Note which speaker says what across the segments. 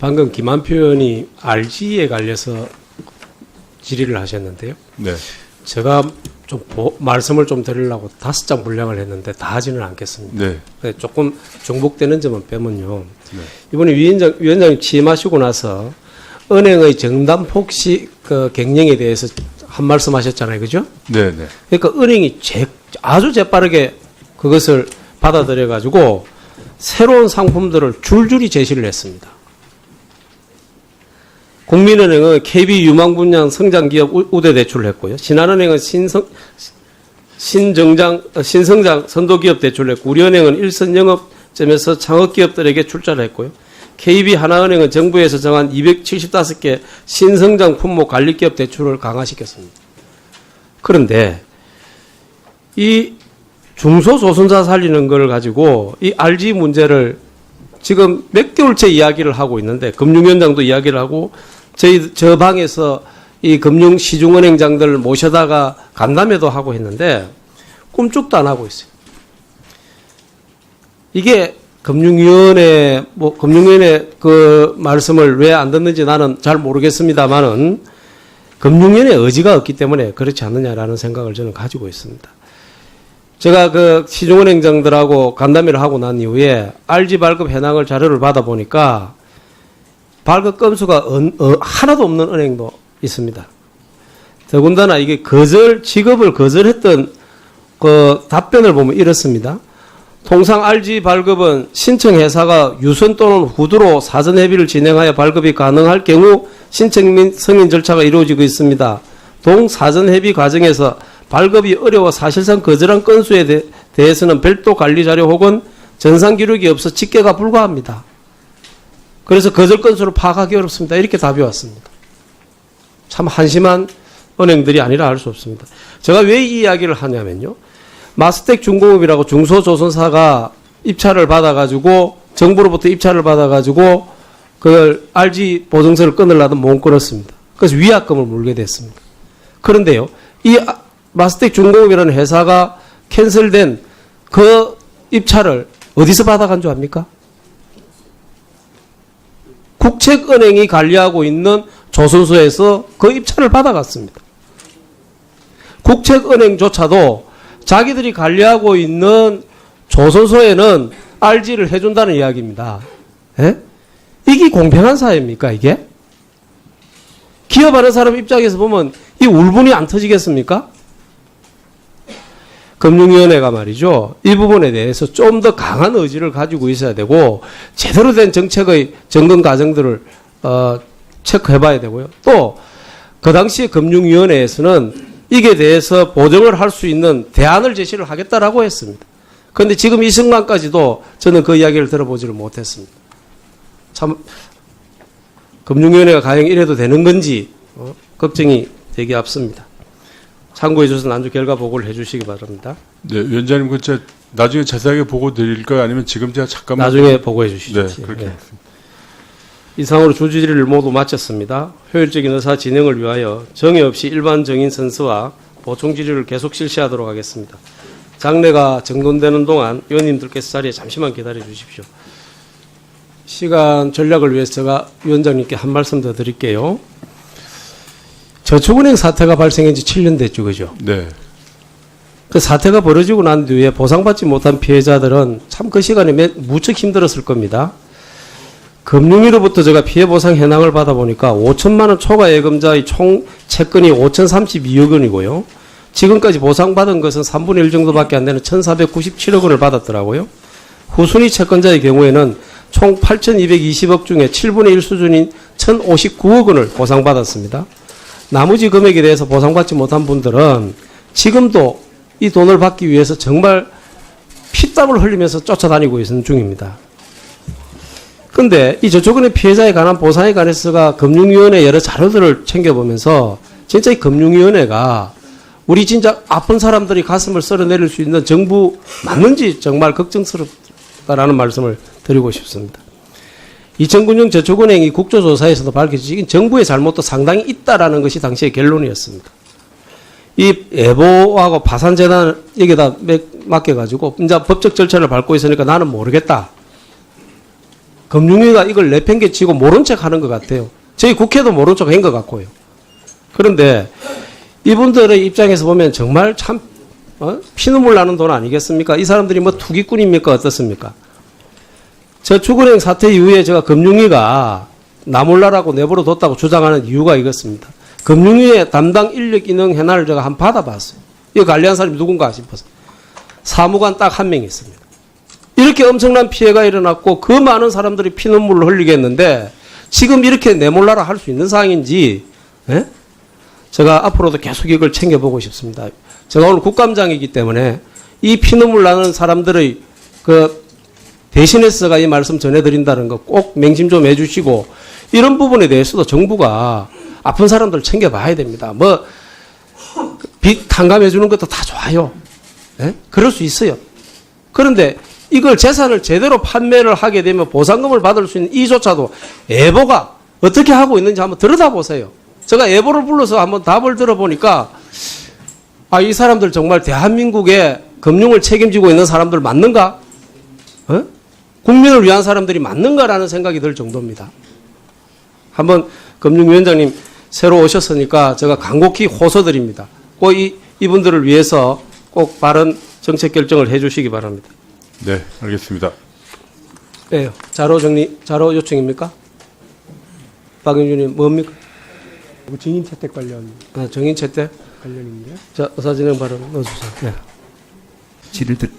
Speaker 1: 방금 김한표 의원이 RG에 관해서 질의를 하셨는데요.
Speaker 2: 네.
Speaker 1: 제가 좀 말씀을 좀 드리려고 5장 분량을 했는데 다 하지는 않겠습니다.
Speaker 2: 네.
Speaker 1: 조금 중복되는 점은 빼면요.
Speaker 2: 네.
Speaker 1: 이번에 위원장님 취임하시고 나서 은행의 정담 폭식 그 경영에 대해서 한 말씀 하셨잖아요. 그죠?
Speaker 2: 네. 네.
Speaker 1: 그러니까 은행이 아주 재빠르게 그것을 받아들여 가지고 새로운 상품들을 줄줄이 제시를 했습니다. 국민은행은 KB 유망분양 성장기업 우대 대출을 했고요. 신한은행은 신성장 선도기업 대출을 했고, 우리은행은 일선 영업점에서 창업기업들에게 출자를 했고요. KB 하나은행은 정부에서 정한 275개 신성장 품목 관리기업 대출을 강화시켰습니다. 그런데 이 중소조선사 살리는 걸 가지고 이 RG 문제를 지금 몇 개월째 이야기를 하고 있는데, 금융위원장도 이야기를 하고 저 방에서 이 금융시중은행장들 모셔다가 간담회도 하고 했는데 꿈쩍도 안 하고 있어요. 이게 금융위원회 그 말씀을 왜 안 듣는지 나는 잘 모르겠습니다만은 금융위원회 의지가 없기 때문에 그렇지 않느냐라는 생각을 저는 가지고 있습니다. 제가 그 시중은행장들하고 간담회를 하고 난 이후에 RG 발급 현황을 자료를 받아보니까 발급 건수가 하나도 없는 은행도 있습니다. 더군다나 이게 지급을 거절했던 그 답변을 보면 이렇습니다. 통상 RG 발급은 신청 회사가 유선 또는 후두로 사전 협의를 진행하여 발급이 가능할 경우 신청 및 승인 절차가 이루어지고 있습니다. 동 사전 협의 과정에서 발급이 어려워 사실상 거절한 건수에 대해서는 별도 관리 자료 혹은 전산 기록이 없어 집계가 불가합니다. 그래서 거절 건수를 파악하기 어렵습니다. 이렇게 답이 왔습니다. 참 한심한 은행들이 아니라 할 수 없습니다. 제가 왜 이 이야기를 하냐면요. 마스텍 중공업이라고 중소조선사가 입찰을 받아가지고 정부로부터 입찰을 받아가지고 그걸 RG 보증서를 끊으려던 못 끊었습니다. 그래서 위약금을 물게 됐습니다. 그런데요, 이 마스텍 중공업이라는 회사가 캔슬된 그 입찰을 어디서 받아간 줄 압니까? 국책은행이 관리하고 있는 조선소에서 그 입찰을 받아갔습니다. 국책은행조차도 자기들이 관리하고 있는 조선소에는 RG를 해준다는 이야기입니다. 예? 이게 공평한 사회입니까, 이게? 기업하는 사람 입장에서 보면 이 울분이 안 터지겠습니까? 금융위원회가 말이죠. 이 부분에 대해서 좀 더 강한 의지를 가지고 있어야 되고, 제대로 된 정책의 점검 과정들을 체크해 봐야 되고요. 또, 그 당시에 금융위원회에서는 이게 대해서 보정을 할 수 있는 대안을 제시를 하겠다라고 했습니다. 그런데 지금 이 순간까지도 저는 그 이야기를 들어보지를 못했습니다. 참, 금융위원회가 과연 이래도 되는 건지, 걱정이 되게 앞섭니다. 참고해 주셔서 난주 결과 보고를 해 주시기 바랍니다.
Speaker 2: 네, 위원장님, 그 나중에 자세하게 보고 드릴까요? 아니면 지금 제가 잠깐만.
Speaker 1: 나중에 보고해 주시죠.
Speaker 2: 네, 그렇게.
Speaker 1: 네. 이상으로 주주질의를 모두 마쳤습니다. 효율적인 의사 진행을 위하여 정의 없이 일반 정인 선서와 보충 질의를 계속 실시하도록 하겠습니다. 장례가 정돈되는 동안 의원님들께서 자리에 잠시만 기다려 주십시오. 시간 전략을 위해서 제가 위원장님께 한 말씀 더 드릴게요. 저축은행 사태가 발생한 지 7년 됐죠, 그죠?
Speaker 2: 네.
Speaker 1: 그 사태가 벌어지고 난 뒤에 보상받지 못한 피해자들은 참 그 시간에 무척 힘들었을 겁니다. 금융위로부터 제가 피해 보상 현황을 받아보니까 5천만 원 초과 예금자의 총 채권이 5,032억 원이고요. 지금까지 보상받은 것은 3분의 1 정도밖에 안 되는 1,497억 원을 받았더라고요. 후순위 채권자의 경우에는 총 8,220억 중에 7분의 1 수준인 1,059억 원을 보상받았습니다. 나머지 금액에 대해서 보상받지 못한 분들은 지금도 이 돈을 받기 위해서 정말 피땀을 흘리면서 쫓아다니고 있는 중입니다. 그런데 이 저축은행 피해자에 관한 보상에 관해서가 금융위원회 여러 자료들을 챙겨보면서 진짜 이 금융위원회가 우리 진짜 아픈 사람들이 가슴을 썰어내릴 수 있는 정부 맞는지 정말 걱정스럽다라는 말씀을 드리고 싶습니다. 2009년 저축은행이 국조조사에서도 밝혀진 정부의 잘못도 상당히 있다라는 것이 당시의 결론이었습니다. 이 예보하고 파산재단 여기다 맡겨가지고 이제 법적 절차를 밟고 있으니까 나는 모르겠다. 금융위가 이걸 내팽개치고 모른 척 하는 것 같아요. 저희 국회도 모른 척 한 것 같고요. 그런데 이분들의 입장에서 보면 정말 참 피눈물 나는 돈 아니겠습니까? 이 사람들이 뭐 투기꾼입니까? 어떻습니까? 저축은행 사태 이후에 제가 금융위가 나 몰라라고 내버려 뒀다고 주장하는 이유가 이것입니다. 금융위의 담당 인력 인원 현안을 제가 한번 받아봤어요. 이거 관리한 사람이 누군가 싶어서. 사무관 딱 한 명 있습니다. 이렇게 엄청난 피해가 일어났고 그 많은 사람들이 피눈물을 흘리게 했는데 지금 이렇게 내몰라라 할 수 있는 상황인지 제가 앞으로도 계속 이걸 챙겨보고 싶습니다. 제가 오늘 국감장이기 때문에 이 피눈물 나는 사람들의 그 대신해서가 이 말씀 전해드린다는 거 꼭 맹심 좀 해주시고 이런 부분에 대해서도 정부가 아픈 사람들 챙겨봐야 됩니다. 뭐 빚 탕감해 주는 것도 다 좋아요. 그럴 수 있어요. 그런데 이걸 재산을 제대로 판매를 하게 되면 보상금을 받을 수 있는 이조차도 애보가 어떻게 하고 있는지 한번 들여다보세요. 제가 애보를 불러서 한번 답을 들어보니까 이 사람들 정말 대한민국의 금융을 책임지고 있는 사람들 맞는가? 국민을 위한 사람들이 맞는가라는 생각이 들 정도입니다. 한번 금융위원장님 새로 오셨으니까 제가 간곡히 호소드립니다. 꼭 이분들을 위해서 꼭 바른 정책 결정을 해 주시기 바랍니다.
Speaker 2: 네, 알겠습니다.
Speaker 1: 네, 자료 요청입니까? 박영준님 뭡니까?
Speaker 3: 증인 채택 관련
Speaker 1: 정인 채택?
Speaker 3: 관련인데요.
Speaker 1: 자, 의사진행 발언 넣어주세요. 네.
Speaker 3: 질의들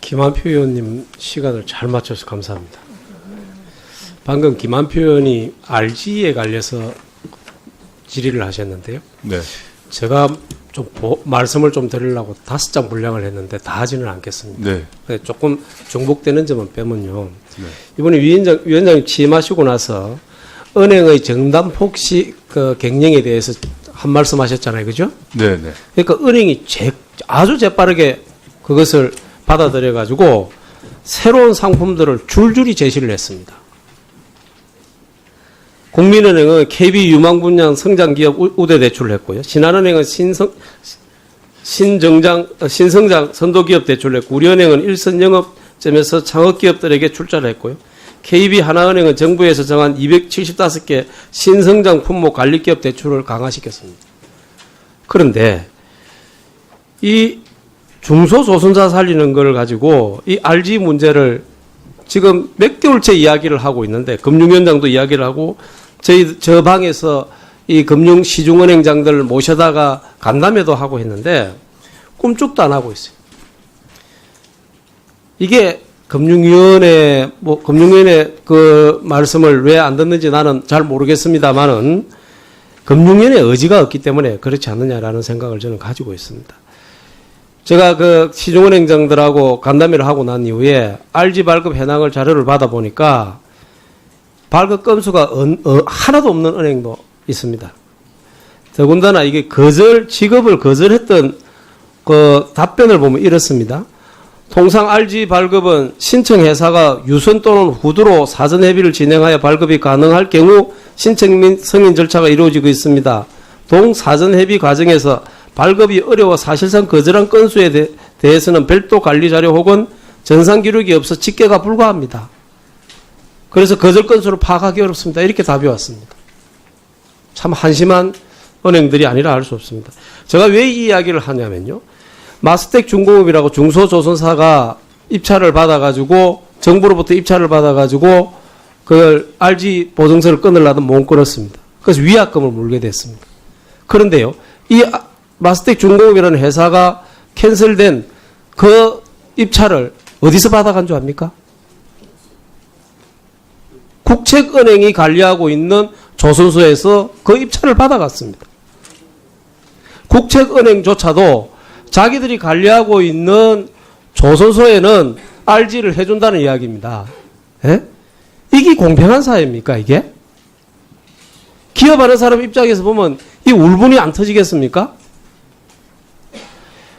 Speaker 1: 김한표 의원님 시간을 잘 맞춰서 감사합니다. 방금 김한표 의원이 RG에 관해서 질의를 하셨는데요.
Speaker 2: 네.
Speaker 1: 제가 좀 말씀을 좀 드리려고 5장 분량을 했는데 다 하지는 않겠습니다.
Speaker 2: 네.
Speaker 1: 조금 중복되는 점은 빼면요.
Speaker 2: 네.
Speaker 1: 이번에 위원장님 취임하시고 나서 은행의 정담 폭식 그 갱령에 대해서 한 말씀 하셨잖아요. 그죠?
Speaker 2: 네, 네.
Speaker 1: 그러니까 은행이 아주 재빠르게 그것을 받아들여 가지고 새로운 상품들을 줄줄이 제시를 했습니다. 국민은행은 KB 유망 분양 성장 기업 우대 대출을 했고요. 신한은행은 신성장 선도 기업 대출을 했고, 우리은행은 일선 영업점에서 창업 기업들에게 출자를 했고요. KB 하나은행은 정부에서 정한 275개 신성장 품목 관리 기업 대출을 강화시켰습니다. 그런데 이 중소조선사 살리는 걸 가지고 이 RG 문제를 지금 몇 개월째 이야기를 하고 있는데, 금융위원장도 이야기를 하고 저 방에서 이 금융시중은행장들 모셔다가 간담회도 하고 했는데 꿈쩍도 안 하고 있어요. 이게 금융위원회 그 말씀을 왜 안 듣는지 나는 잘 모르겠습니다만은 금융위원회 의지가 없기 때문에 그렇지 않느냐라는 생각을 저는 가지고 있습니다. 제가 그 시중은행장들하고 간담회를 하고 난 이후에 RG 발급 현황을 자료를 받아보니까 발급 건수가 하나도 없는 은행도 있습니다. 더군다나 이게 지급을 거절했던 그 답변을 보면 이렇습니다. 통상 RG 발급은 신청 회사가 유선 또는 후두로 사전 협의를 진행하여 발급이 가능할 경우 신청 및 승인 절차가 이루어지고 있습니다. 동 사전 협의 과정에서 발급이 어려워 사실상 거절한 건수에 대해서는 별도 관리 자료 혹은 전산 기록이 없어 집계가 불가합니다. 그래서 거절 건수를 파악하기 어렵습니다. 이렇게 답이 왔습니다. 참 한심한 은행들이 아니라 할 수 없습니다. 제가 왜 이 이야기를 하냐면요. 마스텍 중공업이라고 중소조선사가 입찰을 받아가지고 정부로부터 입찰을 받아가지고 그걸 RG 보증서를 끊으려다 못 끊었습니다. 그래서 위약금을 물게 됐습니다. 그런데요, 이 마스텍 중공업이라는 회사가 캔슬된 그 입찰을 어디서 받아간 줄 압니까? 국책은행이 관리하고 있는 조선소에서 그 입찰을 받아갔습니다. 국책은행조차도 자기들이 관리하고 있는 조선소에는 RG를 해준다는 이야기입니다. 예? 이게 공평한 사회입니까, 이게? 기업하는 사람 입장에서 보면 이 울분이 안 터지겠습니까?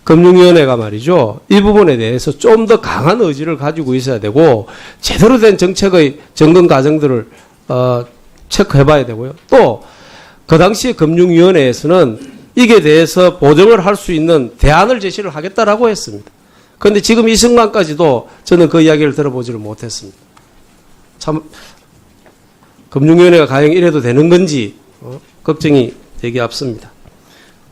Speaker 1: 금융위원회가 말이죠. 이 부분에 대해서 좀 더 강한 의지를 가지고 있어야 되고 제대로 된 정책의 점검 과정들을 체크해봐야 되고요. 또 그 당시 금융위원회에서는 이게 대해서 보정을 할 수 있는 대안을 제시를 하겠다라고 했습니다. 그런데 지금 이 순간까지도 저는 그 이야기를 들어보지를 못했습니다. 참 금융위원회가 과연 이래도 되는 건지 걱정이 되기 앞섭니다.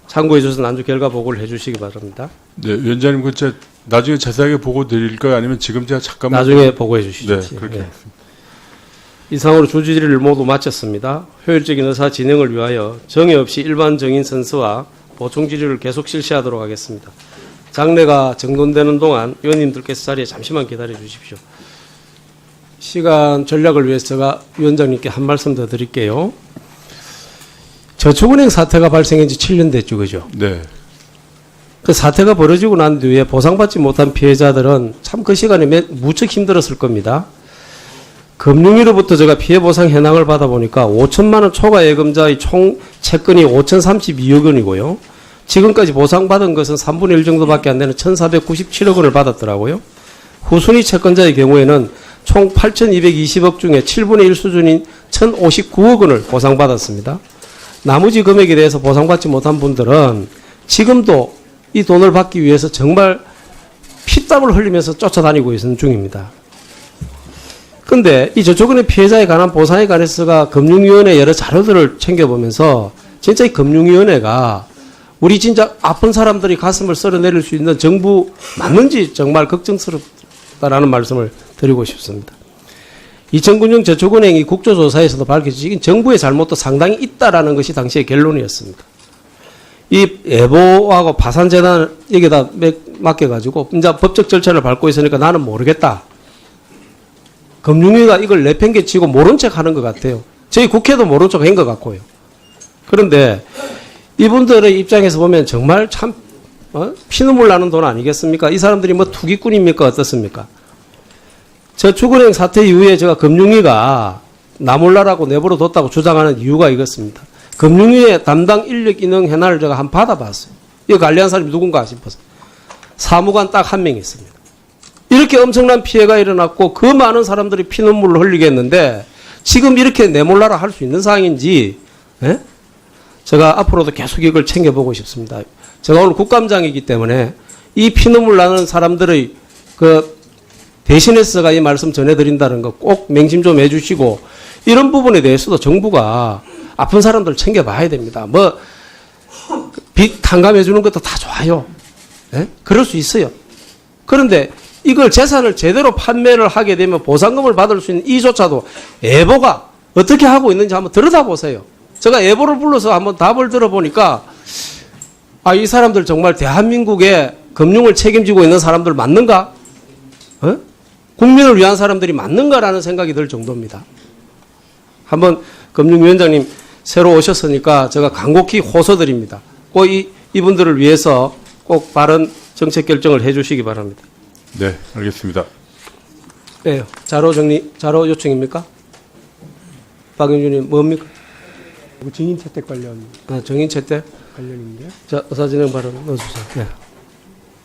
Speaker 1: 참고해 주셔서 난주 결과 보고를 해주시기 바랍니다.
Speaker 2: 네, 위원장님 그 제가 나중에 자세하게 보고 드릴까요? 아니면 지금 제가 잠깐만
Speaker 1: 나중에 보고해 주시죠.
Speaker 2: 네, 그렇게
Speaker 1: 예.
Speaker 2: 하겠습니다.
Speaker 1: 이상으로 주질의를 모두 마쳤습니다. 효율적인 의사 진행을 위하여 정해 없이 일반 정인 선서와 보충 질의를 계속 실시하도록 하겠습니다. 장례가 정돈되는 동안 위원님들께서 자리에 잠시만 기다려 주십시오. 시간 전략을 위해서 제가 위원장님께 한 말씀 더 드릴게요. 저축은행 사태가 발생한 지 7년 됐죠, 그죠?
Speaker 2: 네,
Speaker 1: 그 사태가 벌어지고 난 뒤에 보상받지 못한 피해자들은 참 그 시간에 무척 힘들었을 겁니다. 금융위로부터 제가 피해 보상 현황을 받아보니까 5천만 원 초과 예금자의 총 채권이 5,032억 원이고요. 지금까지 보상받은 것은 3분의 1 정도밖에 안 되는 1,497억 원을 받았더라고요. 후순위 채권자의 경우에는 총 8,220억 중에 7분의 1 수준인 1,059억 원을 보상받았습니다. 나머지 금액에 대해서 보상받지 못한 분들은 지금도 이 돈을 받기 위해서 정말 피땀을 흘리면서 쫓아다니고 있는 중입니다. 근데 이 저축은행 피해자에 관한 보상에 관해서가 금융위원회 여러 자료들을 챙겨보면서 진짜 이 금융위원회가 우리 진짜 아픈 사람들이 가슴을 썰어내릴 수 있는 정부 맞는지 정말 걱정스럽다라는 말씀을 드리고 싶습니다. 2009년 저축은행이 국조조사에서도 밝혀진 정부의 잘못도 상당히 있다라는 것이 당시의 결론이었습니다. 이 예보하고 파산재단 여기다 맡겨가지고 이제 법적 절차를 밟고 있으니까 나는 모르겠다. 금융위가 이걸 내팽개치고 모른 척 하는 것 같아요. 저희 국회도 모른 척 한 것 같고요. 그런데 이분들의 입장에서 보면 정말 참 피눈물 나는 돈 아니겠습니까? 이 사람들이 뭐 투기꾼입니까? 어떻습니까? 저축은행 사태 이후에 제가 금융위가 나 몰라라고 내버려뒀다고 주장하는 이유가 이것입니다. 금융위의 담당 인력 인원 현황을 제가 한번 받아봤어요. 이거 관리한 사람이 누군가 싶어서. 사무관 딱 한 명 있습니다. 이렇게 엄청난 피해가 일어났고 그 많은 사람들이 피눈물을 흘리게 했는데 지금 이렇게 내몰라라 할 수 있는 상황인지 제가 앞으로도 계속 이걸 챙겨보고 싶습니다. 제가 오늘 국감장이기 때문에 이 피눈물 나는 사람들의 그 대신해서가 이 말씀 전해드린다는 거 꼭 맹심 좀 해주시고 이런 부분에 대해서도 정부가 아픈 사람들 챙겨봐야 됩니다. 뭐 빚 탕감해 주는 것도 다 좋아요. 그럴 수 있어요. 그런데 이걸 재산을 제대로 판매를 하게 되면 보상금을 받을 수 있는 이조차도 예보가 어떻게 하고 있는지 한번 들여다보세요. 제가 예보를 불러서 한번 답을 들어보니까 이 사람들 정말 대한민국의 금융을 책임지고 있는 사람들 맞는가? 국민을 위한 사람들이 맞는가라는 생각이 들 정도입니다. 한번 금융위원장님 새로 오셨으니까 제가 간곡히 호소드립니다. 꼭 이분들을 위해서 꼭 바른 정책 결정을 해 주시기 바랍니다.
Speaker 2: 네, 알겠습니다.
Speaker 1: 네, 자료 요청입니까? 박영준님 뭡니까?
Speaker 3: 증인 채택 관련
Speaker 1: 정인 채택?
Speaker 3: 관련인데요.
Speaker 1: 자, 의사진행 발언 넣어주세요. 네.